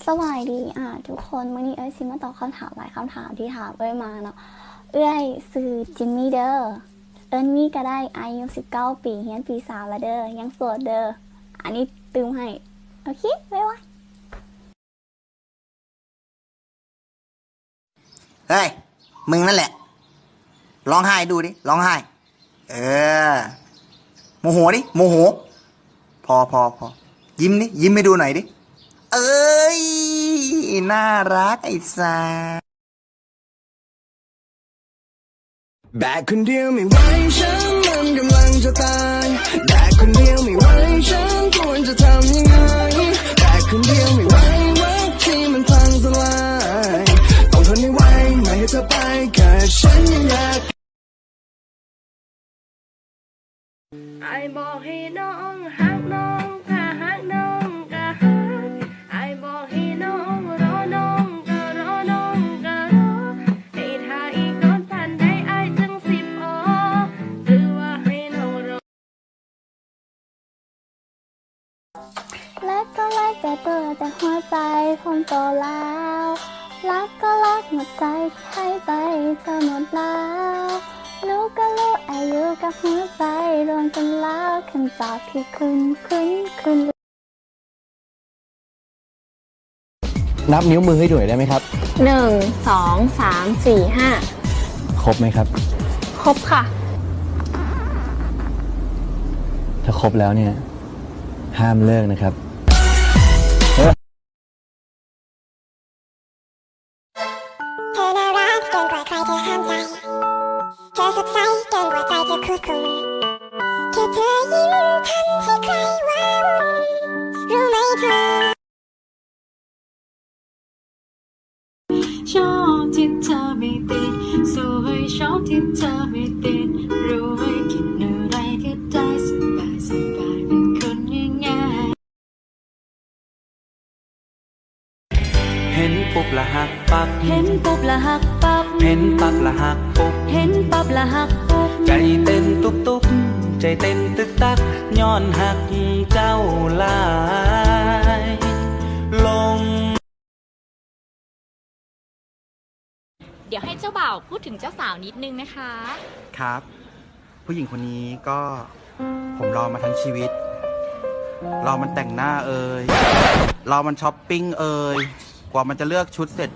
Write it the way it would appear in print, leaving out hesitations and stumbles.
สวัสดีทุกคนวันนี้ซิมาตอบคำถามหลายคำถามที่ถามมาเนาะซื้อจิมมี่เด้อนี่ก็ได้อายุ19 ปีเฮียนปี 3แล้วเด้อยังโสดเด้ออันนี้ตืมให้โอเคบ๊ายบายเฮ้ยมึงนั่นแหละร้องไห้ดูดิร้องไห้เออโมโหดิโมโหพอยิ้มดิยิ้มให้ดูหน่อยดิเอ้ยน่ารักไอ้สาแบกคนเดียวไม่ไหวฉันมันกำลังจะตายแบกคนเดียวไม่ไหวฉันควรจะทำยังไงแบกคนเดียวไม่ไหวรักที่มันพังทลายต้องทนให้ไหวไม่ให้เธอไปแค่ฉันยังอยากไอ้บอกให้น้องหักน้องก็หักน้องก็หักไอ้บอกให้น้องรอน้องก็รอน้องก็รอให้ถ้าอีกโดนผ่านได้ไอ้จังสิบอหรือว่าให้น้องรอและก็ไล่แต่ตัวแต่หัวใจผมโตแล้วรักก็รักหมดใจที่ให้ไปเธอหมดแล้วรู้ก็รู้อายุกับหัวใจรวมกันแล้วคำตอบที่คุณนับนิ้วมือให้ด้วยได้ไหมครับ1 2 3 4 5ครบไหมครับ ครบค่ะถ้าครบแล้วเนี่ยห้ามเลิกนะครับเธอน่ารักเกินกว่าใครที่ห้ามใจเธอสดใสเกินกว่าใจจะควบคุมแค่เธอยิ้มทำให้ใครว้าวุ่นรู้ไหมเธอชอบที่เธอไม่ติดสวยชอบที่เธอไม่ติดรู้ไว้คิดอะไรก็ได้สบายเป็นคนง่ายเห็นปุ๊บละหักปั๊บเห็นปุ๊บละหักปั๊บเห็นปั๊บละหักปุ๊บเห็นปั๊บละหักปุ๊บใจเต้นตุ๊บใจเต้นตึกตักย้อนหักเจ้าลายลงเดี๋ยวให้เจ้าบ่าวพูดถึงเจ้าสาวนิดนึงนะคะ ครับผู้หญิงคนนี้ก็ผมรอมาทั้งชีวิตรอมันแต่งหน้ารอมันช้อปปิ้งกว่ามันจะเลือกชุดเสร็จ